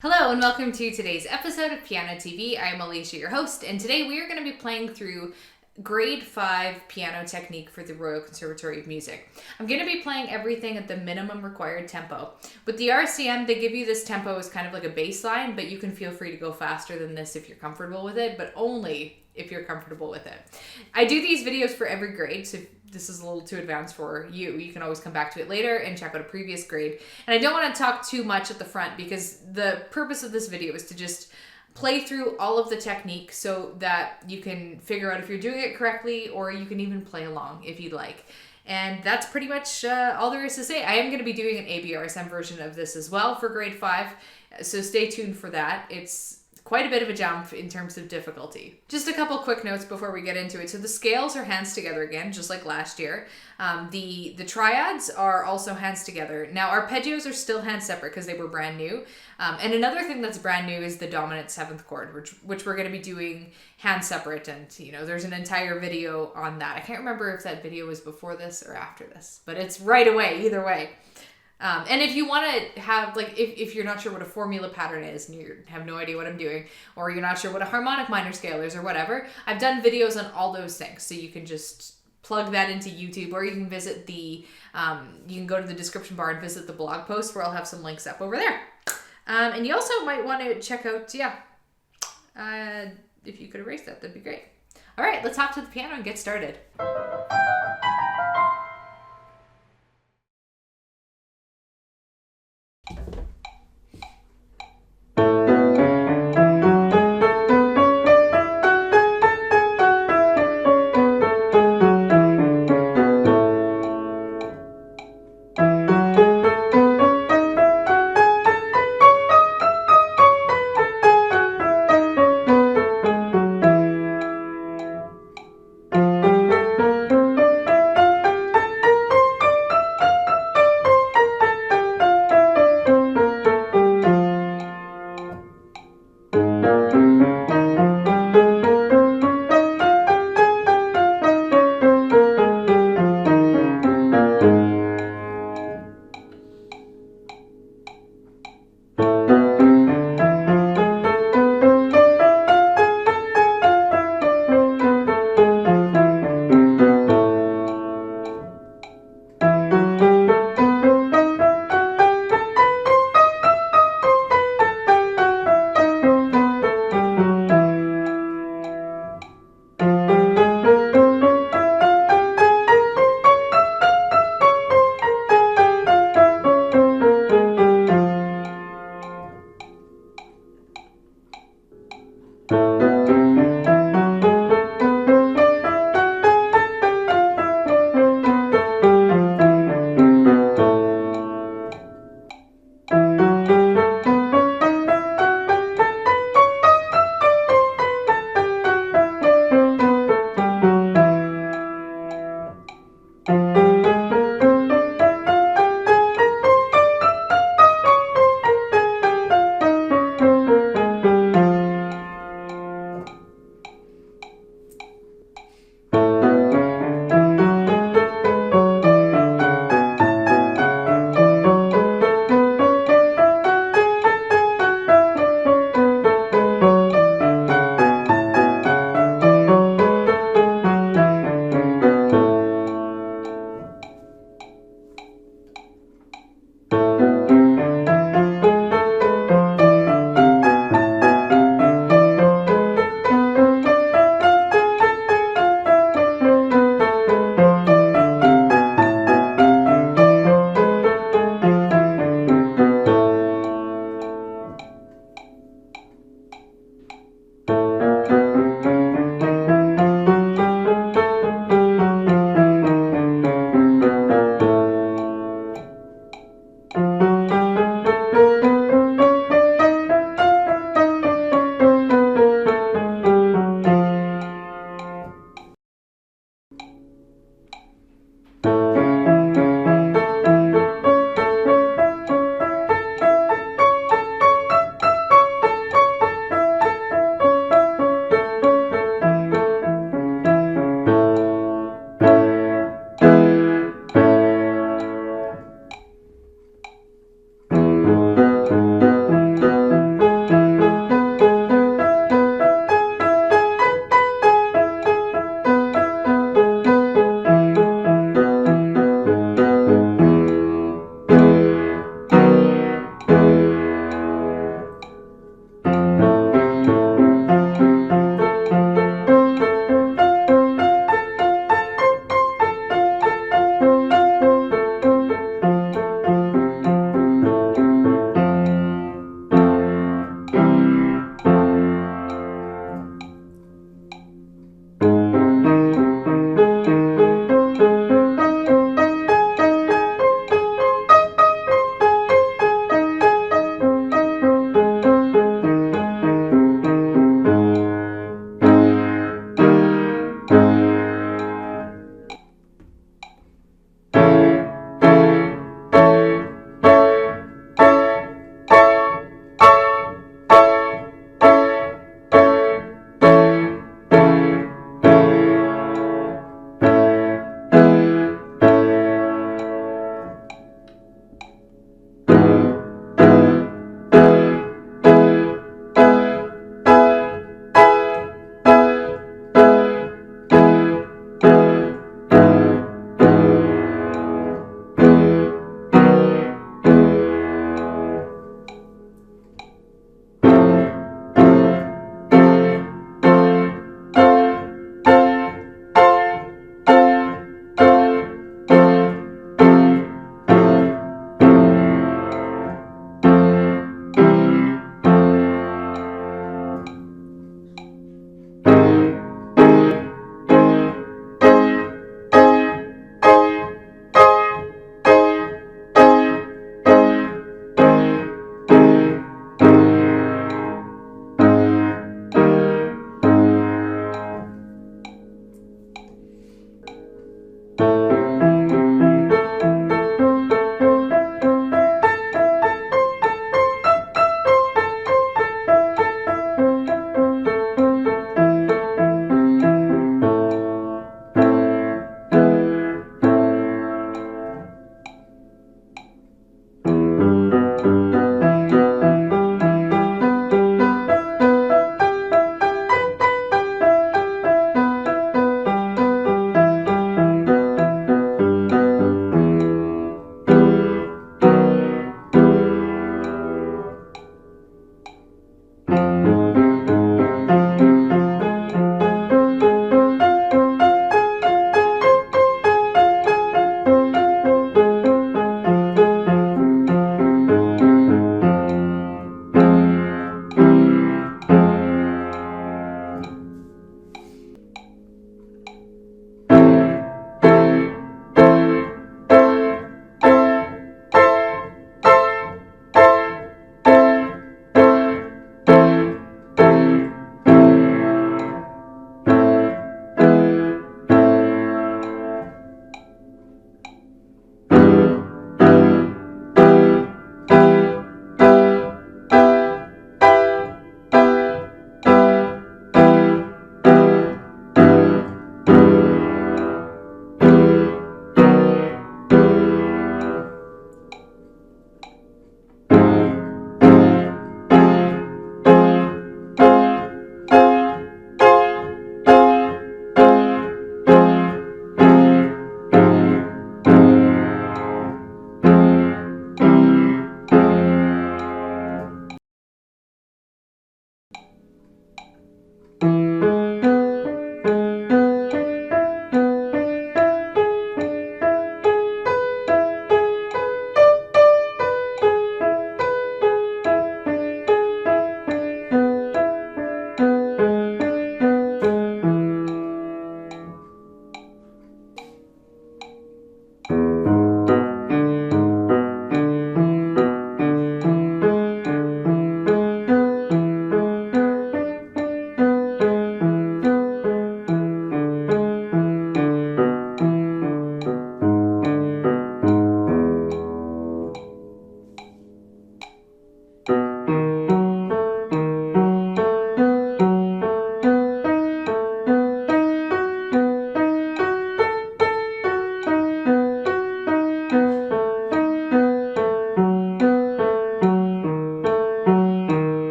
Hello and welcome to today's episode of Piano TV. I am Allysia, your host, and today we are going to be playing through Grade 5 piano technique for the Royal Conservatory of Music. I'm going to be playing everything at the minimum required tempo. With the RCM, they give you this tempo as kind of like a baseline, but you can feel free to go faster than this if you're comfortable with it, but only if you're comfortable with it. I do these videos for every grade, so if this is a little too advanced for you, you can always come back to it later and check out a previous grade. And I don't want to talk too much at the front because the purpose of this video is to just play through all of the technique so that you can figure out if you're doing it correctly, or you can even play along if you'd like. And that's pretty much all there is to say. I am going to be doing an ABRSM version of this as well for grade 5, so stay tuned for that. It's quite a bit of a jump in terms of difficulty. Just a couple quick notes before we get into it. So the scales are hands together again, just like last year. The triads are also hands together. Now arpeggios are still hands separate because they were brand new. And another thing that's brand new is the dominant 7th chord, which we're going to be doing hand separate. And there's an entire video on that. I can't remember if that video was before this or after this, but it's right away, either way. And if you want to have, if you're not sure what a formula pattern is and you have no idea what I'm doing, or you're not sure what a harmonic minor scale is or whatever, I've done videos on all those things. So you can just plug that into YouTube, or you can visit you can go to the description bar and visit the blog post where I'll have some links up over there. And you also might want to check out, if you could erase that, that'd be great. All right, let's hop to the piano and get started.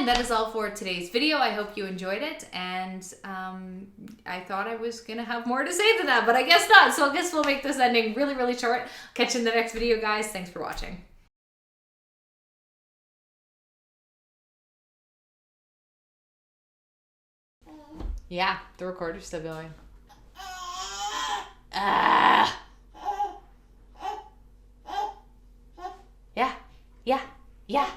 again, that is all for today's video. I hope you enjoyed it, and I thought I was gonna have more to say than that, but I guess not. So I guess we'll make this ending really, really short. Catch you in the next video, guys. Thanks for watching. Yeah, the recorder's still going. Yeah, yeah, yeah.